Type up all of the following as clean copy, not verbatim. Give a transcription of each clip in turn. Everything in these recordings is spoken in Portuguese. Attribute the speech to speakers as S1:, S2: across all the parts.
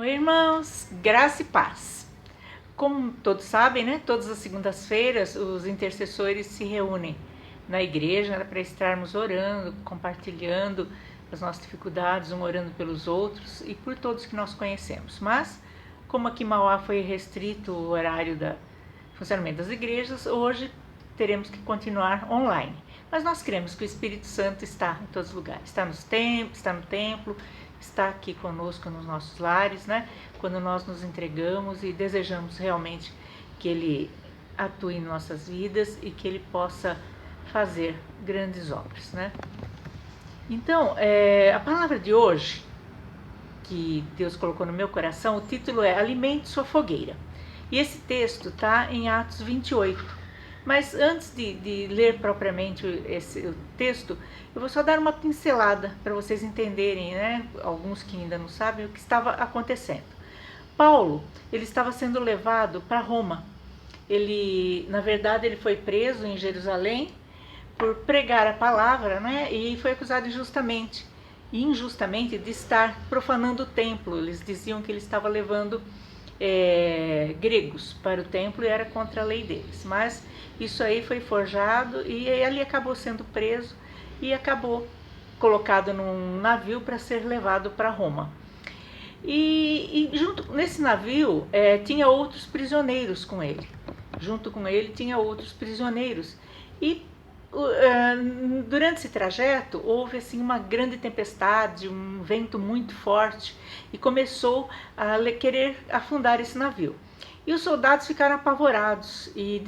S1: Oi, irmãos, graça e paz. Como todos sabem, né? Todas as segundas-feiras os intercessores se reúnem na igreja, né, para estarmos orando, compartilhando as nossas dificuldades, um orando pelos outros e por todos que nós conhecemos. Mas, como aqui em Mauá foi restrito o horário do funcionamento das igrejas, hoje teremos que continuar online. Mas nós cremos que o Espírito Santo está em todos os lugares, está no templo, está aqui conosco nos nossos lares, né? Quando nós nos entregamos e desejamos realmente que Ele atue em nossas vidas e que Ele possa fazer grandes obras, né? Então, a palavra de hoje, que Deus colocou no meu coração, o título é Alimente Sua Fogueira. E esse texto está em Atos 28. Mas antes de ler propriamente o texto, eu vou só dar uma pincelada para vocês entenderem, né? Alguns que ainda não sabem, o que estava acontecendo. Paulo, ele estava sendo levado para Roma. Na verdade, ele foi preso em Jerusalém por pregar a palavra, né? E foi acusado injustamente de estar profanando o templo. Eles diziam que ele estava levando gregos para o templo e era contra a lei deles. Mas isso aí foi forjado e ele acabou sendo preso e acabou colocado num navio para ser levado para Roma. E junto nesse navio tinha outros prisioneiros com ele. Junto com ele tinha outros prisioneiros. E durante esse trajeto houve assim uma grande tempestade, um vento muito forte e começou a querer afundar esse navio. E os soldados ficaram apavorados e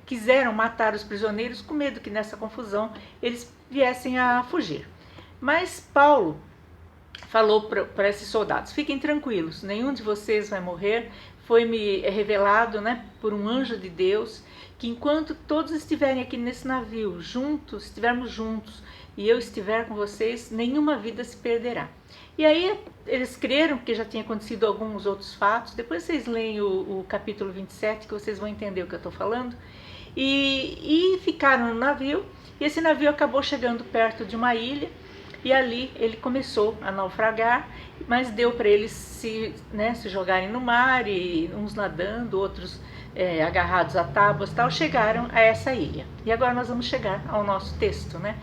S1: quiseram matar os prisioneiros com medo que nessa confusão eles viessem a fugir. Mas Paulo falou para esses soldados: fiquem tranquilos, nenhum de vocês vai morrer. Foi-me revelado, né, por um anjo de Deus, que enquanto todos estiverem aqui nesse navio, estivermos juntos, e eu estiver com vocês, nenhuma vida se perderá. E aí eles creram, porque já tinha acontecido alguns outros fatos. Depois vocês leem o capítulo 27, que vocês vão entender o que eu estou falando. E ficaram no navio, e esse navio acabou chegando perto de uma ilha, e ali ele começou a naufragar, mas deu para eles se jogarem no mar, e uns nadando, outros agarrados a tábuas, chegaram a essa ilha. E agora nós vamos chegar ao nosso texto, né?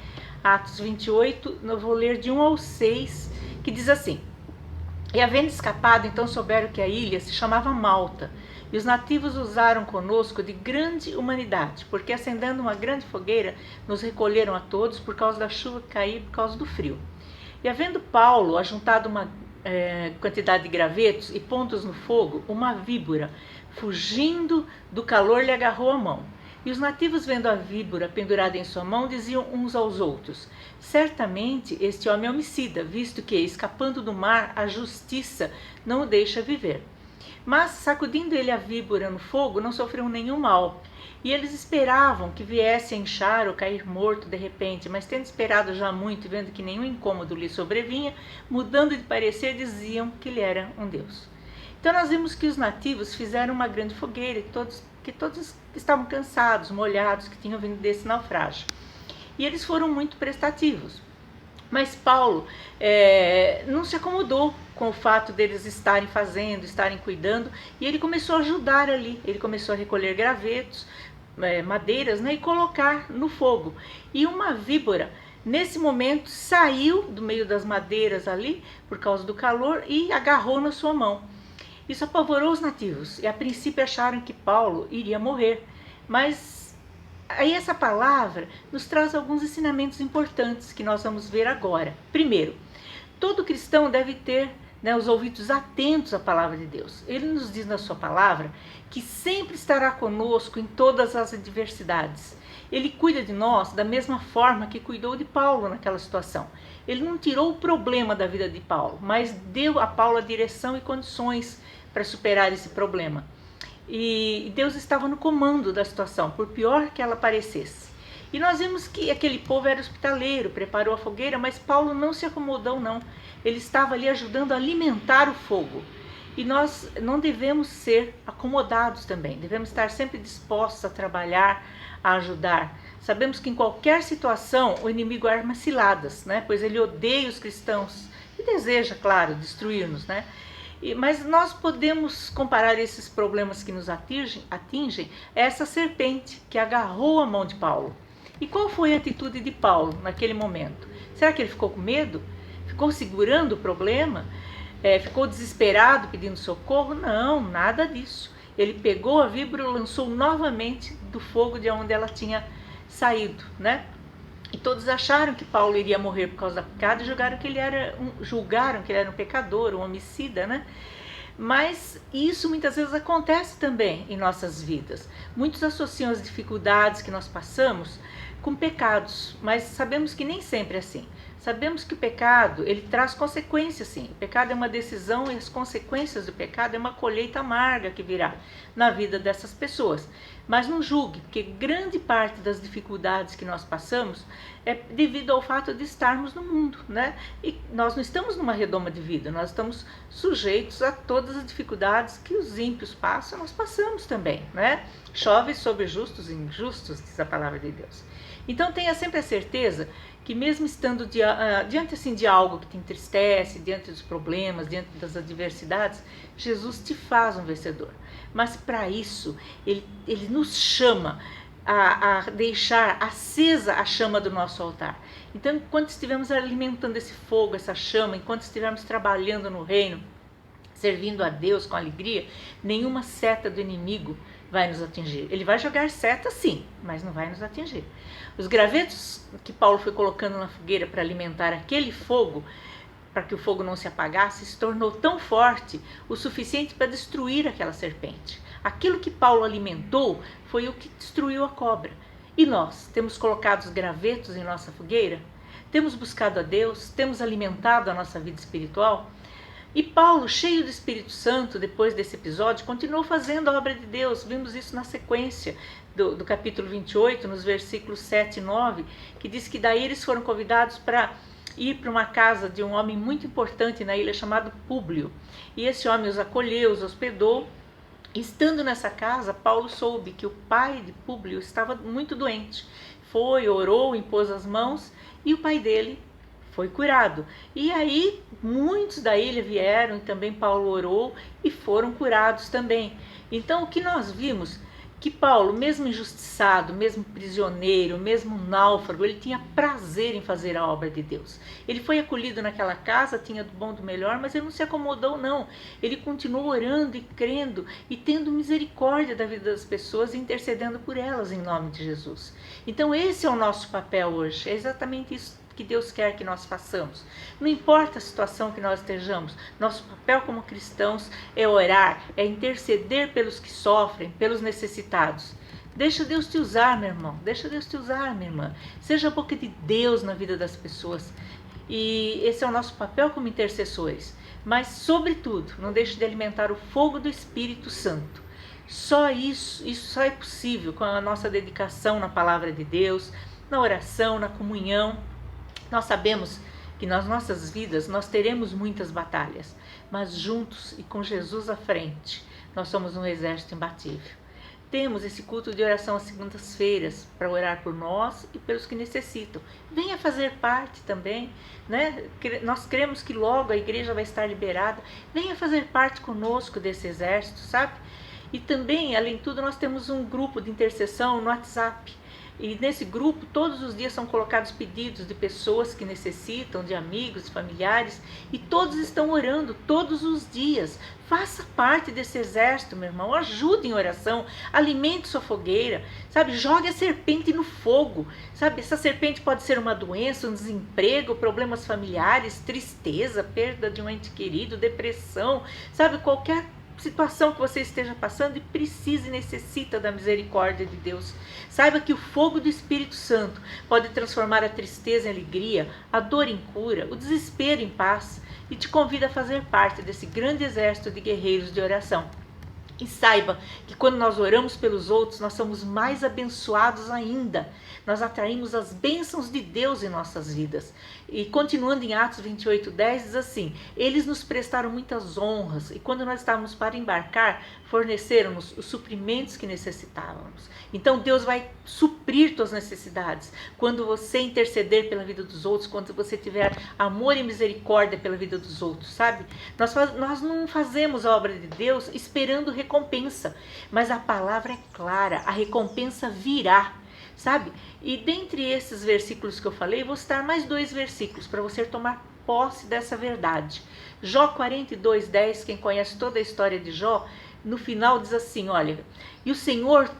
S1: Atos 28, eu vou ler de 1 ao 6, que diz assim: E havendo escapado, então souberam que a ilha se chamava Malta, e os nativos usaram conosco de grande humanidade, porque acendendo uma grande fogueira, nos recolheram a todos por causa da chuva que caía e por causa do frio. E havendo Paulo ajuntado uma quantidade de gravetos e pondo-os no fogo, uma víbora, fugindo do calor, lhe agarrou a mão. E os nativos, vendo a víbora pendurada em sua mão, diziam uns aos outros: certamente este homem é homicida, visto que, escapando do mar, a justiça não o deixa viver. Mas, sacudindo ele a víbora no fogo, não sofreu nenhum mal. E eles esperavam que viesse a inchar ou cair morto de repente, mas tendo esperado já muito e vendo que nenhum incômodo lhe sobrevinha, mudando de parecer, diziam que ele era um deus. Então nós vimos que os nativos fizeram uma grande fogueira, que todos estavam cansados, molhados, que tinham vindo desse naufrágio. E eles foram muito prestativos. Mas Paulo não se acomodou com o fato deles estarem cuidando, e ele começou a ajudar ali. Ele começou a recolher gravetos, madeiras, né, e colocar no fogo. E uma víbora, nesse momento, saiu do meio das madeiras ali, por causa do calor, e agarrou na sua mão. Isso apavorou os nativos, e a princípio acharam que Paulo iria morrer. Mas aí essa palavra nos traz alguns ensinamentos importantes que nós vamos ver agora. Primeiro, todo cristão deve ter os ouvidos atentos à palavra de Deus. Ele nos diz na sua palavra que sempre estará conosco em todas as adversidades. Ele cuida de nós da mesma forma que cuidou de Paulo naquela situação. Ele não tirou o problema da vida de Paulo, mas deu a Paulo a direção e condições para superar esse problema. E Deus estava no comando da situação, por pior que ela parecesse. E nós vimos que aquele povo era hospitaleiro, preparou a fogueira, mas Paulo não se acomodou, não. Ele estava ali ajudando a alimentar o fogo. E nós não devemos ser acomodados também, devemos estar sempre dispostos a trabalhar, a ajudar. Sabemos que em qualquer situação o inimigo arma ciladas, né? Pois ele odeia os cristãos e deseja, claro, destruir-nos, né? Mas nós podemos comparar esses problemas que nos atingem a essa serpente que agarrou a mão de Paulo. E qual foi a atitude de Paulo naquele momento? Será que ele ficou com medo? Ficou segurando o problema? Ficou desesperado pedindo socorro? Não, nada disso. Ele pegou a víbora e lançou novamente do fogo de onde ela tinha saído, né? E todos acharam que Paulo iria morrer por causa do pecado e julgaram que ele era um pecador, um homicida, né? Mas isso muitas vezes acontece também em nossas vidas. Muitos associam as dificuldades que nós passamos com pecados, mas sabemos que nem sempre é assim. Sabemos que o pecado, ele traz consequências, sim. O pecado é uma decisão e as consequências do pecado é uma colheita amarga que virá na vida dessas pessoas. Mas não julgue, porque grande parte das dificuldades que nós passamos é devido ao fato de estarmos no mundo, né? E nós não estamos numa redoma de vida, nós estamos sujeitos a todas as dificuldades que os ímpios passam, nós passamos também, né? Chove sobre justos e injustos, diz a palavra de Deus. Então tenha sempre a certeza que mesmo estando diante assim, de algo que te entristece, diante dos problemas, diante das adversidades, Jesus te faz um vencedor. Mas para isso, ele nos chama a deixar acesa a chama do nosso altar. Então, enquanto estivermos alimentando esse fogo, essa chama, enquanto estivermos trabalhando no reino, servindo a Deus com alegria, nenhuma seta do inimigo vai nos atingir. Ele vai jogar seta sim, mas não vai nos atingir. Os gravetos que Paulo foi colocando na fogueira para alimentar aquele fogo, para que o fogo não se apagasse, se tornou tão forte o suficiente para destruir aquela serpente. Aquilo que Paulo alimentou foi o que destruiu a cobra. E nós temos colocado os gravetos em nossa fogueira? Temos buscado a Deus? Temos alimentado a nossa vida espiritual? E Paulo, cheio do Espírito Santo, depois desse episódio, continuou fazendo a obra de Deus. Vimos isso na sequência do capítulo 28, nos versículos 7 e 9, que diz que daí eles foram convidados para ir para uma casa de um homem muito importante na ilha chamado Públio. E esse homem os acolheu, os hospedou. Estando nessa casa, Paulo soube que o pai de Públio estava muito doente. Foi, orou, impôs as mãos e o pai dele foi curado. E aí muitos da ilha vieram e também Paulo orou e foram curados também. Então o que nós vimos? Que Paulo, mesmo injustiçado, mesmo prisioneiro, mesmo náufrago, ele tinha prazer em fazer a obra de Deus. Ele foi acolhido naquela casa, tinha do bom do melhor, mas ele não se acomodou não. Ele continuou orando e crendo e tendo misericórdia da vida das pessoas e intercedendo por elas em nome de Jesus. Então esse é o nosso papel hoje, é exatamente isso que Deus quer que nós façamos. Não importa a situação que nós estejamos, nosso papel como cristãos é orar, é interceder pelos que sofrem, pelos necessitados. Deixa Deus te usar, meu irmão, deixa Deus te usar, minha irmã. Seja a boca de Deus na vida das pessoas. E esse é o nosso papel como intercessores. Mas, sobretudo, não deixe de alimentar o fogo do Espírito Santo. Só isso só é possível com a nossa dedicação na palavra de Deus, na oração, na comunhão. Nós sabemos que nas nossas vidas nós teremos muitas batalhas, mas juntos e com Jesus à frente, nós somos um exército imbatível. Temos esse culto de oração às segundas-feiras para orar por nós e pelos que necessitam. Venha fazer parte também, né? Nós cremos que logo a igreja vai estar liberada. Venha fazer parte conosco desse exército, sabe? E também, além de tudo, nós temos um grupo de intercessão no WhatsApp. E nesse grupo, todos os dias são colocados pedidos de pessoas que necessitam, de amigos, familiares, e todos estão orando todos os dias. Faça parte desse exército, meu irmão, ajude em oração, alimente sua fogueira, sabe? Jogue a serpente no fogo, sabe? Essa serpente pode ser uma doença, um desemprego, problemas familiares, tristeza, perda de um ente querido, depressão, sabe? Qualquer situação que você esteja passando e precisa e necessita da misericórdia de Deus. Saiba que o fogo do Espírito Santo pode transformar a tristeza em alegria, a dor em cura, o desespero em paz, e te convida a fazer parte desse grande exército de guerreiros de oração. E saiba que quando nós oramos pelos outros, nós somos mais abençoados ainda. Nós atraímos as bênçãos de Deus em nossas vidas. E continuando em Atos 28:10, diz assim: eles nos prestaram muitas honras e quando nós estávamos para embarcar, forneceram-nos os suprimentos que necessitávamos. Então Deus vai suprir tuas necessidades. Quando você interceder pela vida dos outros, quando você tiver amor e misericórdia pela vida dos outros, sabe? Nós não fazemos a obra de Deus esperando recompensa, mas a palavra é clara, a recompensa virá, sabe? E dentre esses versículos que eu falei, vou citar mais 2 versículos para você tomar posse dessa verdade. Jó 42:10, quem conhece toda a história de Jó, no final diz assim, olha: e o Senhor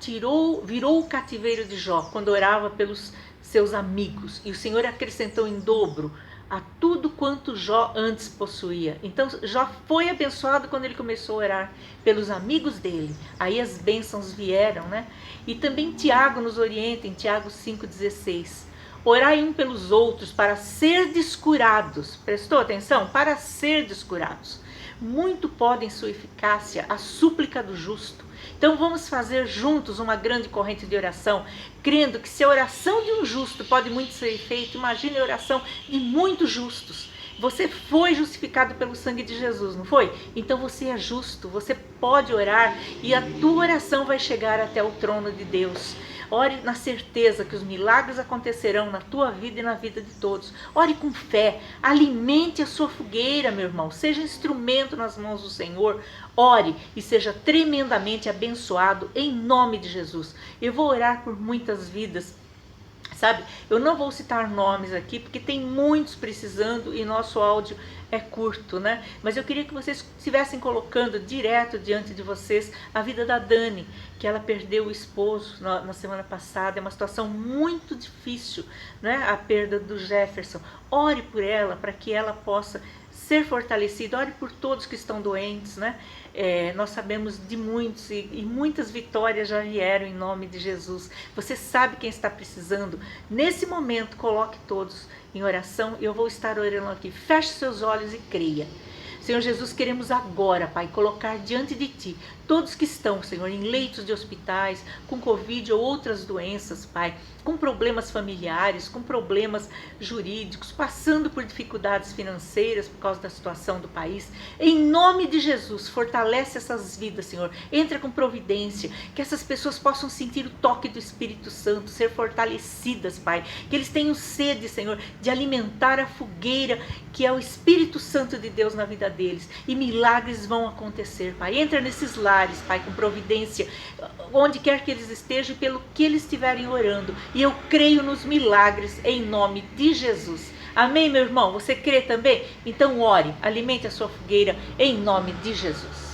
S1: virou o cativeiro de Jó quando orava pelos seus amigos, e o Senhor acrescentou em dobro a tudo quanto Jó antes possuía. Então Jó foi abençoado quando ele começou a orar pelos amigos dele. Aí as bênçãos vieram, né? E também Tiago nos orienta em Tiago 5:16. Orai um pelos outros para serdes curados. Prestou atenção? Para serdes curados. Muito pode em sua eficácia a súplica do justo. Então vamos fazer juntos uma grande corrente de oração, crendo que se a oração de um justo pode muito ser feita, imagine a oração de muitos justos. Você foi justificado pelo sangue de Jesus, não foi? Então você é justo, você pode orar e a tua oração vai chegar até o trono de Deus. Ore na certeza que os milagres acontecerão na tua vida e na vida de todos. Ore com fé, alimente a sua fogueira, meu irmão. Seja instrumento nas mãos do Senhor. Ore e seja tremendamente abençoado em nome de Jesus. Eu vou orar por muitas vidas, sabe? Eu não vou citar nomes aqui porque tem muitos precisando e nosso áudio é curto, né? Mas eu queria que vocês estivessem colocando direto diante de vocês a vida da Dani, que ela perdeu o esposo na semana passada. É uma situação muito difícil, né? A perda do Jefferson. Ore por ela para que ela possa ser fortalecida. Ore por todos que estão doentes, né? Nós sabemos de muitos e muitas vitórias já vieram em nome de Jesus. Você sabe quem está precisando. Nesse momento, coloque todos em oração e eu vou estar orando aqui. Feche seus olhos e creia. Senhor Jesus, queremos agora, Pai, colocar diante de Ti todos que estão, Senhor, em leitos de hospitais, com Covid ou outras doenças, Pai, com problemas familiares, com problemas jurídicos, passando por dificuldades financeiras por causa da situação do país. Em nome de Jesus, fortalece essas vidas, Senhor. Entra com providência, que essas pessoas possam sentir o toque do Espírito Santo, ser fortalecidas, Pai. Que eles tenham sede, Senhor, de alimentar a fogueira que é o Espírito Santo de Deus na vida deles. E milagres vão acontecer, Pai. Entra nesses lares, Pai, com providência, onde quer que eles estejam e pelo que eles estiverem orando. E eu creio nos milagres em nome de Jesus. Amém, meu irmão? Você crê também? Então ore, alimente a sua fogueira em nome de Jesus.